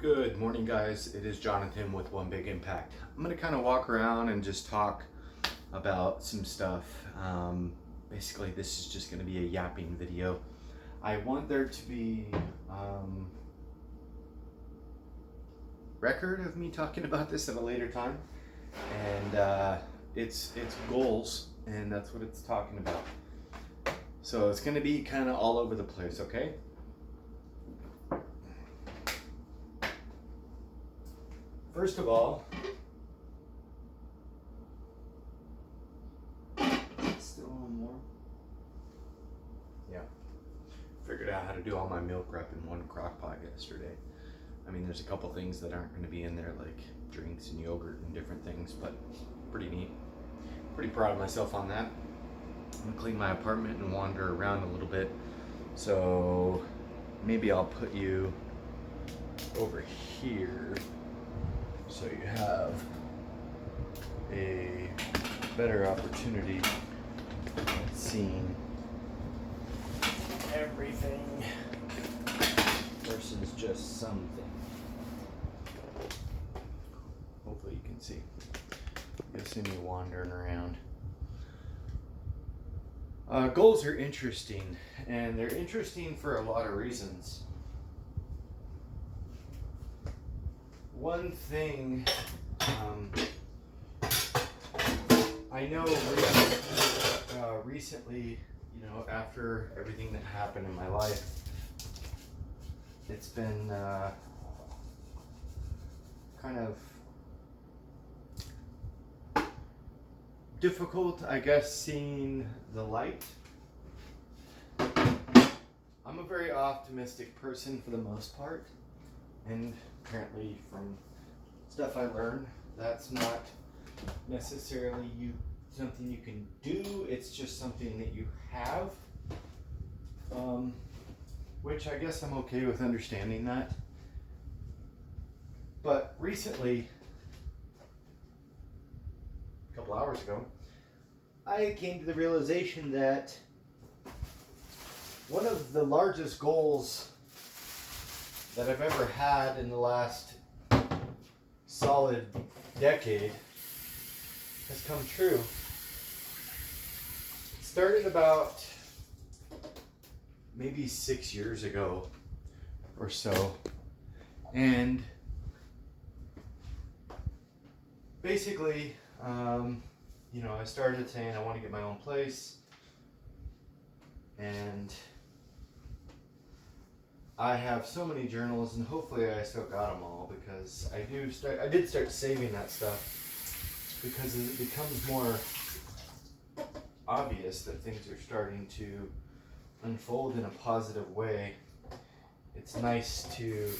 Good morning, guys. It is Jonathan with One Big Impact. I'm going to kind of walk around and just talk about some stuff. Basically, this is just going to be a yapping video. I want there to be record of me talking about this at a later time, and it's goals, and that's what it's talking about. So it's going to be kind of all over the place, okay? First of all, still on warm? Yeah. Figured out how to do all my meal prep in one crock pot yesterday. I mean, there's a couple things that aren't going to be in there, like drinks and yogurt and different things, but pretty neat. Pretty proud of myself on that. I'm going to clean my apartment and wander around a little bit. So maybe I'll put you over here so you have a better opportunity at seeing everything versus just something. Hopefully you can see. You'll see me wandering around. Goals are interesting, and they're interesting for a lot of reasons. One thing I know recently, after everything that happened in my life, it's been kind of difficult, I guess, seeing the light. I'm a very optimistic person for the most part, and apparently from stuff I learned, that's not necessarily something you can do, it's just something that you have, which I guess I'm okay with understanding that. But recently, a couple hours ago, I came to the realization that one of the largest goals that I've ever had in the last solid decade has come true. It started about maybe 6 years ago or so, and basically, I started saying I want to get my own place, and I have so many journals, and hopefully I still got them all, because I did start saving that stuff, because it becomes more obvious that things are starting to unfold in a positive way. It's nice to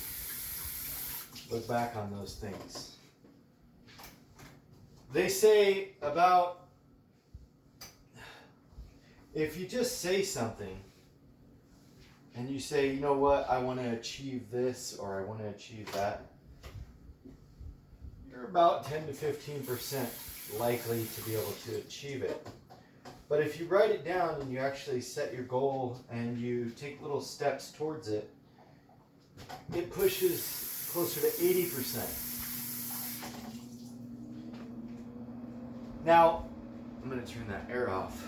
look back on those things. They say about, if you just say something and you say, you know what, I want to achieve this, or I want to achieve that, you're about 10 to 15% likely to be able to achieve it. But if you write it down and you actually set your goal and you take little steps towards it, it pushes closer to 80%. Now, I'm going to turn that air off,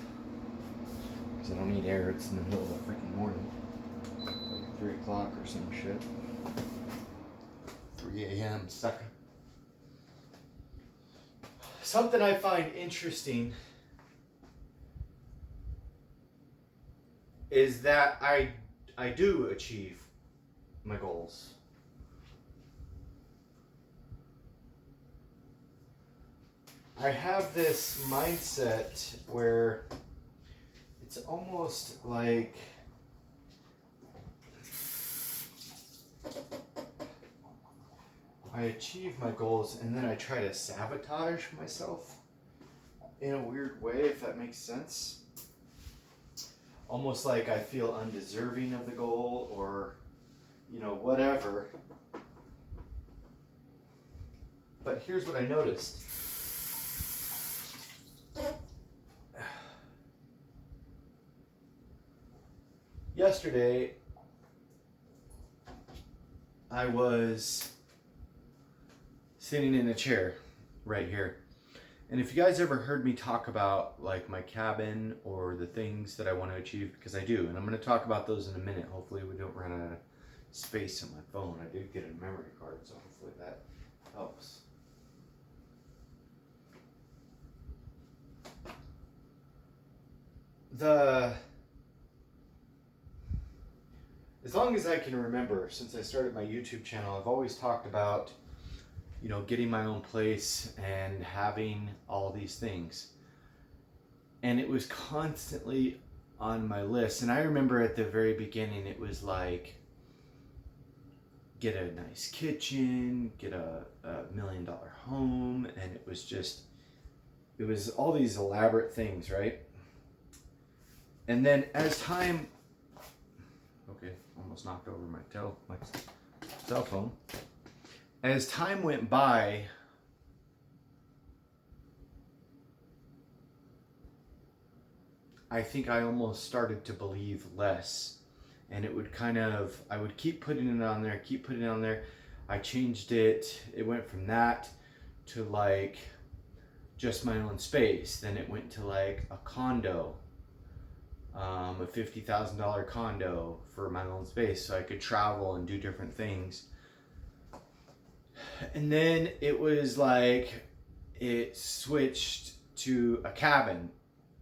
because I don't need air. It's in the middle of the freaking morning, like 3 o'clock or some shit. 3 a.m. sucker. Something I find interesting is that I do achieve my goals. I have this mindset where it's almost like I achieve my goals and then I try to sabotage myself in a weird way, if that makes sense. Almost like I feel undeserving of the goal, or whatever. But here's what I noticed. Yesterday, I was sitting in a chair right here. And if you guys ever heard me talk about like my cabin or the things that I want to achieve, because I do, and I'm going to talk about those in a minute. Hopefully we don't run out of space on my phone. I did get a memory card, so hopefully that helps. As long as I can remember, since I started my YouTube channel, I've always talked about, you know, getting my own place and having all these things. And it was constantly on my list. And I remember at the very beginning, it was like, get a nice kitchen, get a $1 million home. And it was all these elaborate things, right? And then as time, okay, almost knocked over my cell phone. As time went by, I think I almost started to believe less. And it would I would keep putting it on there, I changed it. It went from that to like just my own space. Then it went to like a condo, a $50,000 condo for my own space so I could travel and do different things. And then it was like it switched to a cabin,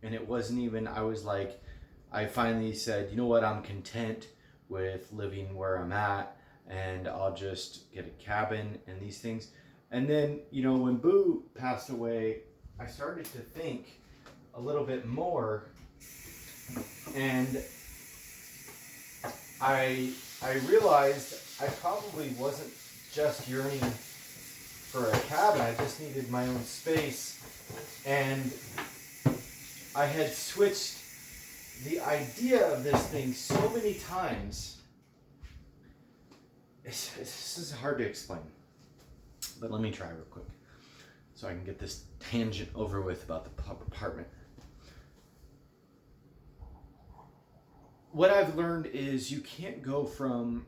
and it wasn't even, I finally said, you know what, I'm content with living where I'm at, and I'll just get a cabin and these things. And then, you know, when Boo passed away, I started to think a little bit more, and I realized I probably wasn't just yearning for a cabin. I just needed my own space, and I had switched the idea of this thing so many times. This is hard to explain, but let me try real quick so I can get this tangent over with about the apartment. What I've learned is you can't go from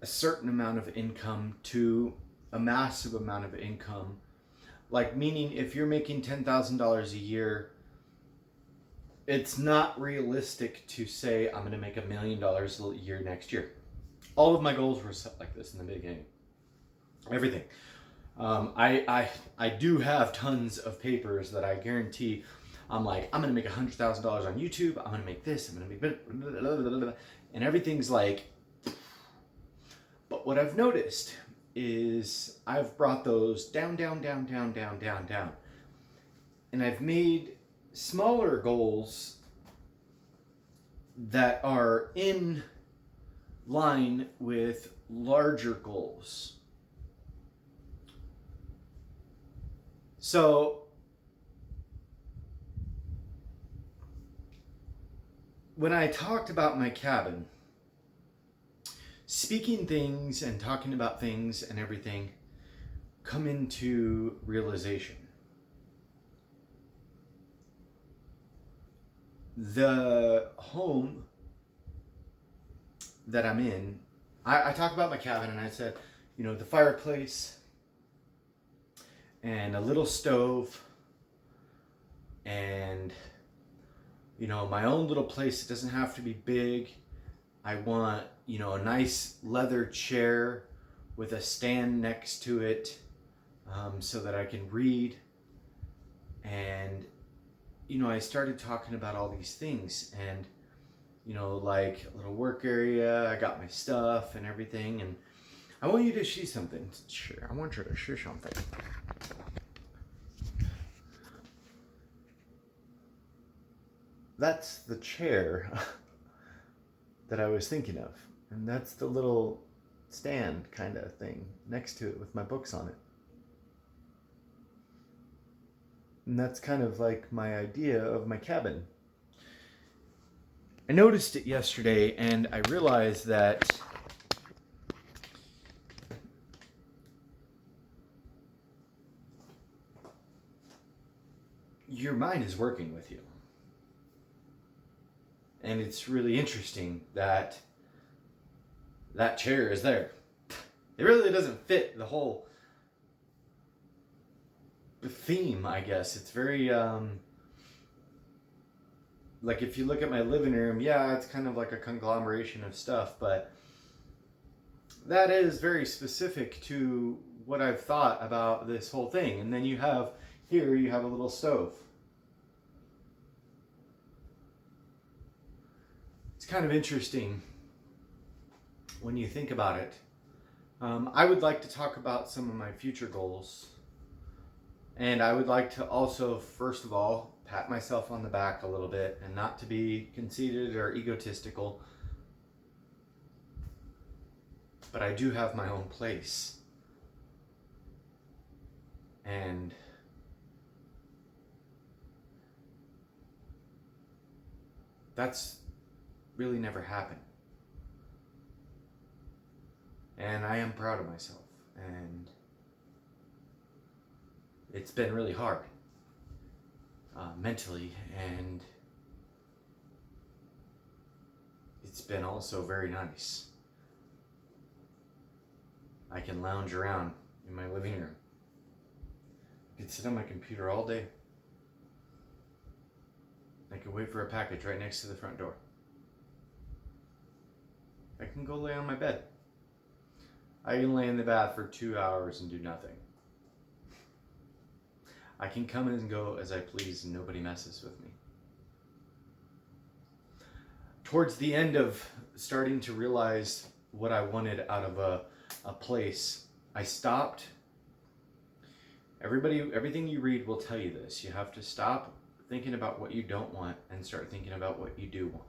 a certain amount of income to a massive amount of income. Like, meaning if you're making $10,000 a year, it's not realistic to say I'm going to make $1 million a year next year. All of my goals were set like this in the beginning. Everything. I do have tons of papers that I guarantee I'm like, I'm going to make $100,000 on YouTube. I'm going to make this. I'm going to make blah, blah, blah, blah, and everything's like. But what I've noticed is I've brought those down. And I've made smaller goals that are in line with larger goals. So when I talked about my cabin, speaking things and talking about things and everything come into realization. The home that I'm in, I talk about my cabin, and I said, you know, the fireplace and a little stove and, you know, my own little place. It doesn't have to be big. I want, you know, a nice leather chair with a stand next to it, so that I can read. And, you know, I started talking about all these things, and, you know, like a little work area. I got my stuff and everything, and I want you to see something. Sure, I want you to see something. That's the chair that I was thinking of. And that's the little stand kind of thing next to it with my books on it. And that's kind of like my idea of my cabin. I noticed it yesterday, and I realized that your mind is working with you. And it's really interesting that that chair is there. It really doesn't fit the whole theme, I guess. It's very, like if you look at my living room, yeah, it's kind of like a conglomeration of stuff, but that is very specific to what I've thought about this whole thing. And then you have a little stove. It's kind of interesting when you think about it. I would like to talk about some of my future goals. And I would like to also, first of all, pat myself on the back a little bit, and not to be conceited or egotistical, but I do have my own place. And that's really never happened. And I am proud of myself. And it's been really hard mentally, and it's been also very nice. I can lounge around in my living room. I can sit on my computer all day. I can wait for a package right next to the front door. I can go lay on my bed. I can lay in the bath for 2 hours and do nothing. I can come and go as I please and nobody messes with me. Towards the end of starting to realize what I wanted out of a place, I stopped. Everything you read will tell you this. You have to stop thinking about what you don't want and start thinking about what you do want.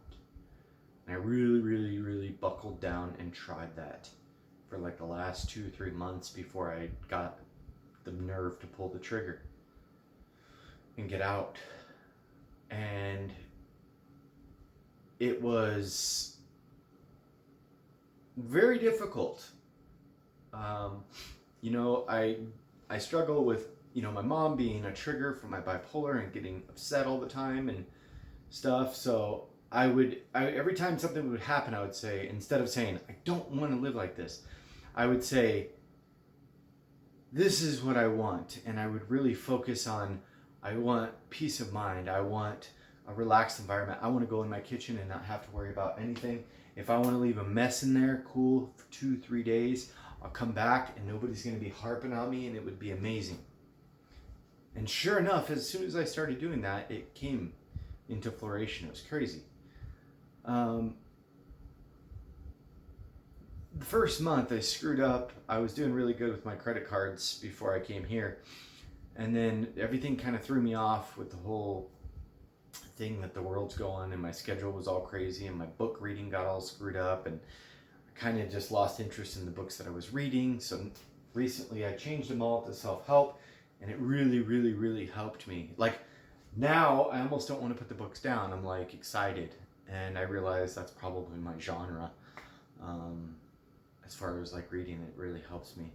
And I really, really, really buckled down and tried that for like the last 2-3 months before I got the nerve to pull the trigger and get out. And it was very difficult. I struggle with, my mom being a trigger for my bipolar and getting upset all the time and stuff. So every time something would happen, I would say, instead of saying, I don't want to live like this, I would say, this is what I want. And I would really focus on, I want peace of mind. I want a relaxed environment. I want to go in my kitchen and not have to worry about anything. If I want to leave a mess in there, cool, for 2-3 days, I'll come back and nobody's going to be harping on me, and it would be amazing. And sure enough, as soon as I started doing that, it came into floration. It was crazy. The first month I screwed up. I was doing really good with my credit cards before I came here. And then everything kind of threw me off with the whole thing that the world's going, and my schedule was all crazy, and my book reading got all screwed up, and I kind of just lost interest in the books that I was reading. So recently I changed them all to self-help, and it really, really, really helped me. Like now I almost don't want to put the books down. I'm like excited, and I realize that's probably my genre. As far as like reading, it really helps me.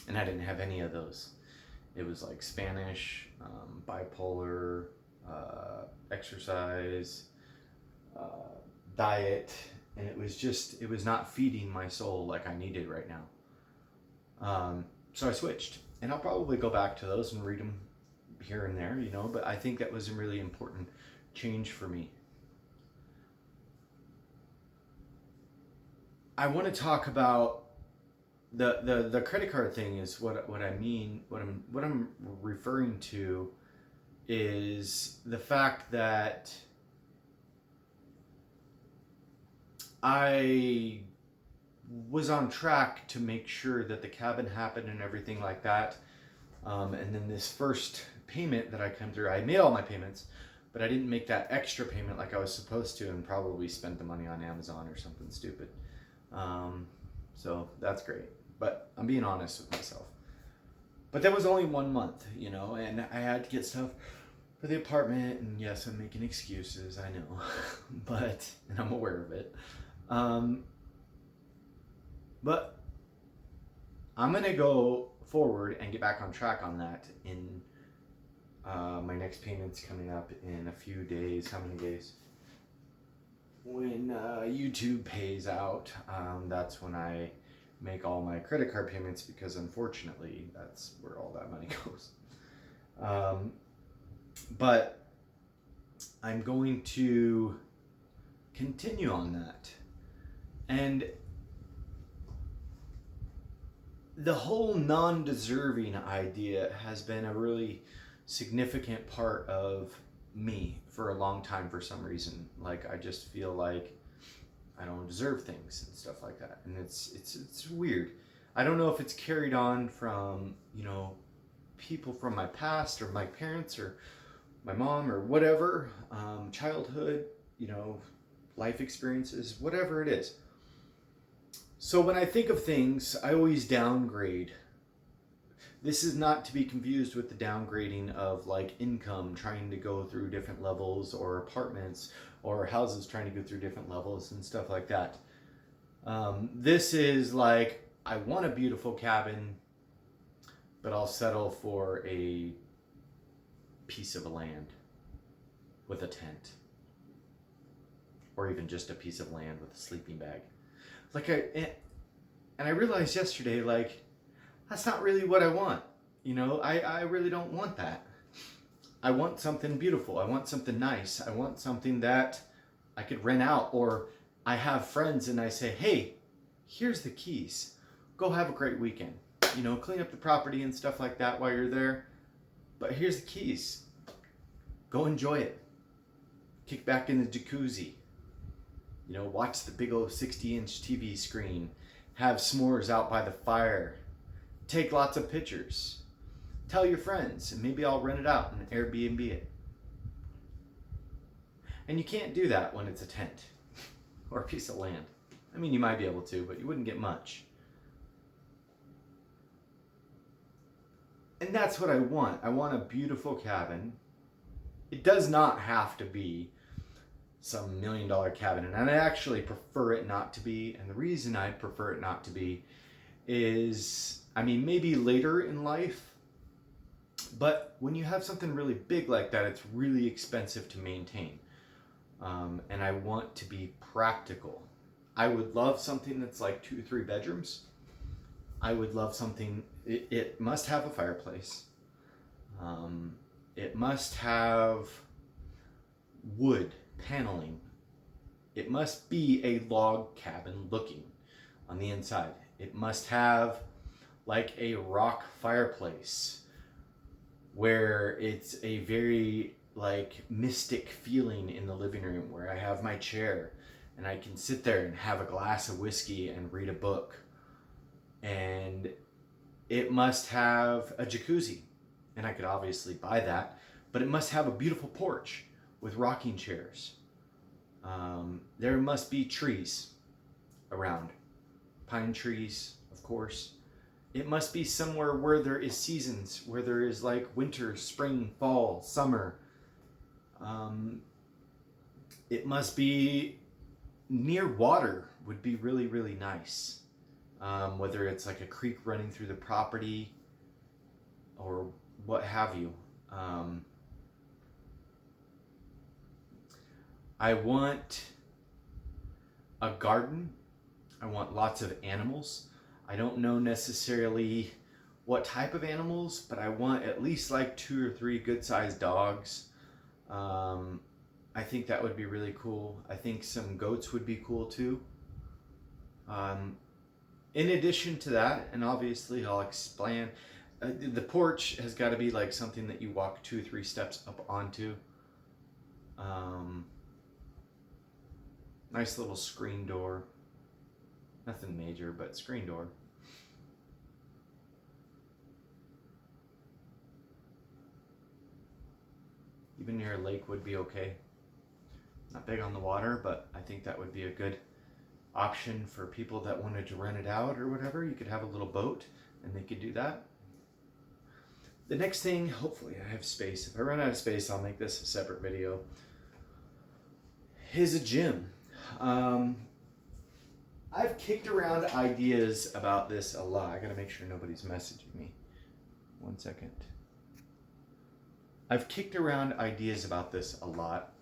And I didn't have any of those. It was like Spanish, bipolar, exercise, diet, and it was not feeding my soul like I needed right now. So I switched, and I'll probably go back to those and read them here and there, but I think that was a really important change for me. I want to talk about the credit card thing. Is what I mean. What I'm referring to is the fact that I was on track to make sure that the cabin happened and everything like that. And then this first payment that I come through, I made all my payments, but I didn't make that extra payment like I was supposed to, and probably spent the money on Amazon or something stupid. So that's great, but I'm being honest with myself. But that was only 1 month, and I had to get stuff for the apartment, and yes, I'm making excuses, I know, and I'm aware of it. But I'm gonna go forward and get back on track on that in my next payment's coming up in a few days. How many days? When YouTube pays out, that's when I make all my credit card payments, because unfortunately that's where all that money goes. But I'm going to continue on that. And the whole non-deserving idea has been a really significant part of me for a long time for some reason. Like, I just feel like I don't deserve things and stuff like that. And it's weird. I don't know if it's carried on from, people from my past or my parents or my mom or whatever, childhood, life experiences, whatever it is. So when I think of things, I always downgrade. This is not to be confused with the downgrading of like income, trying to go through different levels, or apartments or houses trying to go through different levels and stuff like that. This is like, I want a beautiful cabin, but I'll settle for a piece of land with a tent, or even just a piece of land with a sleeping bag. And I realized yesterday, like, that's not really what I want. I really don't want that. I want something beautiful. I want something nice. I want something that I could rent out, or I have friends and I say, hey, here's the keys. Go have a great weekend. Clean up the property and stuff like that while you're there. But here's the keys. Go enjoy it. Kick back in the jacuzzi. Watch the big old 60-inch TV screen. Have s'mores out by the fire. Take lots of pictures. Tell your friends, and maybe I'll rent it out and Airbnb it. And you can't do that when it's a tent or a piece of land. I mean, you might be able to, but you wouldn't get much. And that's what I want. I want a beautiful cabin. It does not have to be some $1 million cabin, and I actually prefer it not to be. And the reason I prefer it not to be is, maybe later in life, but when you have something really big like that, it's really expensive to maintain. And I want to be practical. I would love something that's like 2 or 3 bedrooms. I would love something, it must have a fireplace. It must have wood paneling. It must be a log cabin looking on the inside. It must have like a rock fireplace where it's a very like mystic feeling in the living room, where I have my chair and I can sit there and have a glass of whiskey and read a book. And it must have a jacuzzi, and I could obviously buy that, but it must have a beautiful porch with rocking chairs. There must be trees around, pine trees, of course. It must be somewhere where there is seasons, where there is like winter, spring, fall, summer. It must be near water, would be really, really nice. Whether it's like a creek running through the property or what have you. I want a garden. I want lots of animals. I don't know necessarily what type of animals, but I want at least like 2 or 3 good-sized dogs. I think that would be really cool. I think some goats would be cool too. In addition to that, and obviously I'll explain, the porch has got to be like something that you walk 2 or 3 steps up onto. Nice little screen door. Nothing major, but screen door. Even near a lake would be okay. Not big on the water, but I think that would be a good option for people that wanted to rent it out or whatever. You could have a little boat and they could do that. The next thing, hopefully I have space. If I run out of space, I'll make this a separate video, is a gym. I've kicked around ideas about this a lot. I gotta make sure nobody's messaging me. 1 second. I've kicked around ideas about this a lot.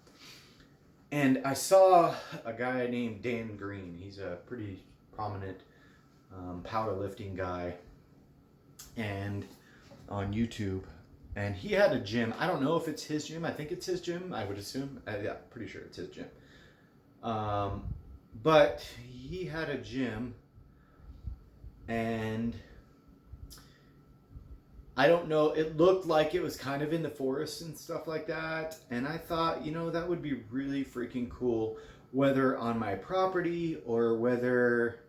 And I saw a guy named Dan Green. He's a pretty prominent powerlifting guy, and on YouTube, and he had a gym. I don't know if it's his gym. I think it's his gym. I would assume. Yeah, pretty sure it's his gym. But he had a gym, and I don't know, it looked like it was kind of in the forest and stuff like that. And I thought, that would be really freaking cool, whether on my property or whether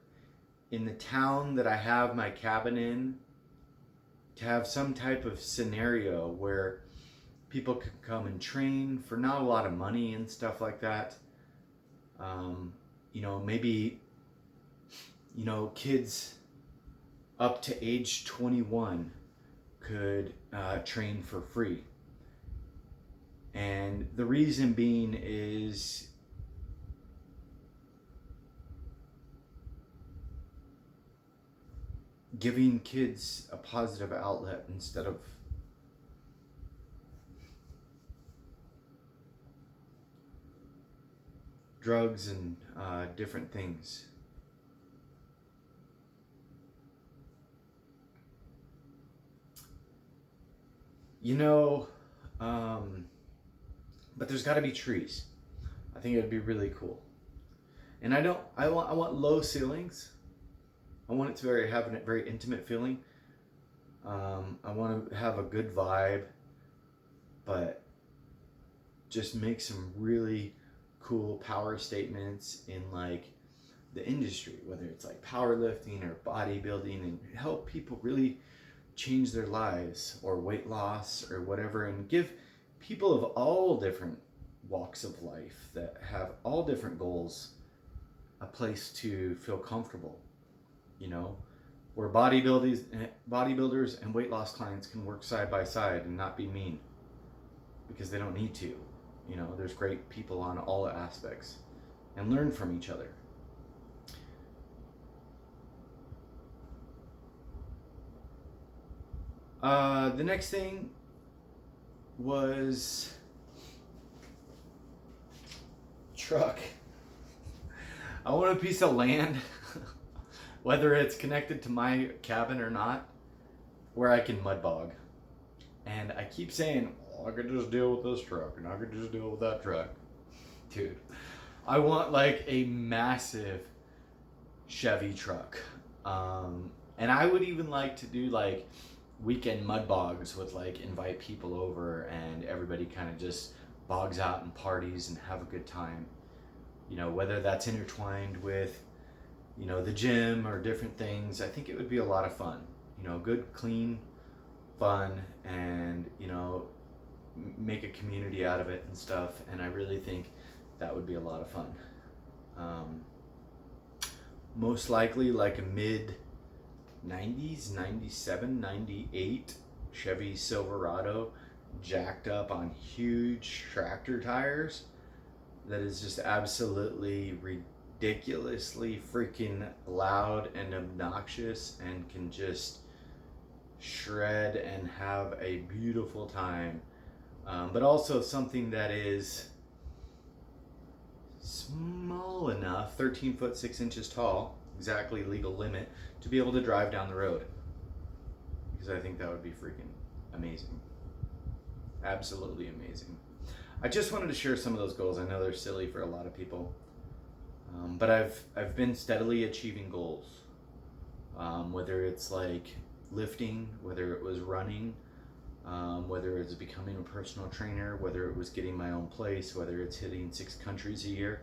in the town that I have my cabin in, to have some type of scenario where people could come and train for not a lot of money and stuff like that. Maybe, kids up to age 21 could train for free. And the reason being is giving kids a positive outlet instead of drugs and different things. But there's got to be trees. I think it would be really cool. And I want low ceilings. I want it to have a very intimate feeling. I want to have a good vibe, but just make some really cool power statements in like the industry, whether it's like powerlifting or bodybuilding, and help people really change their lives or weight loss or whatever, and give people of all different walks of life that have all different goals a place to feel comfortable, where bodybuilders and weight loss clients can work side by side and not be mean, because they don't need to. There's great people on all aspects, and learn from each other. The next thing was truck. I want a piece of land, whether it's connected to my cabin or not, where I can mud bog. And I keep saying, I could just deal with this truck, and I could just deal with that truck. Dude, I want like a massive Chevy truck. And I would even like to do like weekend mud bogs with like invite people over, and everybody kind of just bogs out and parties and have a good time. Whether that's intertwined with, the gym or different things. I think it would be a lot of fun. Good, clean, fun, and, make a community out of it and stuff. And I really think that would be a lot of fun. Most likely like a mid 90s, 97, 98 Chevy Silverado, jacked up on huge tractor tires, that is just absolutely ridiculously freaking loud and obnoxious, and can just shred and have a beautiful time. But also something that is small enough, 13 foot 6 inches tall, exactly legal limit, to be able to drive down the road. Because I think that would be freaking amazing. Absolutely amazing. I just wanted to share some of those goals. I know they're silly for a lot of people, but I've been steadily achieving goals. Whether it's like lifting, whether it was running, whether it's becoming a personal trainer, whether it was getting my own place, whether it's hitting 6 countries a year.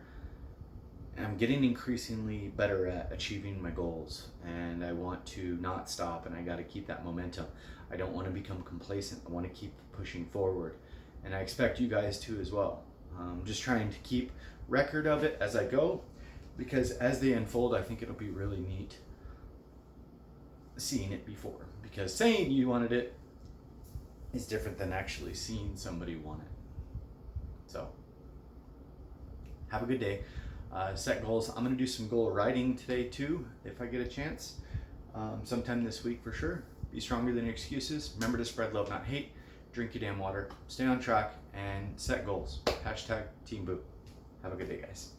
I'm getting increasingly better at achieving my goals, and I want to not stop, and I got to keep that momentum. I don't want to become complacent. I want to keep pushing forward, and I expect you guys to as well. Just trying to keep record of it as I go, because as they unfold, I think it'll be really neat seeing it before, because saying you wanted it is different than actually seeing somebody want it. So have a good day. Set goals. I'm going to do some goal writing today too, if I get a chance. Sometime this week for sure. Be stronger than your excuses. Remember to spread love, not hate. Drink your damn water. Stay on track and set goals. #TeamBoo. Have a good day, guys.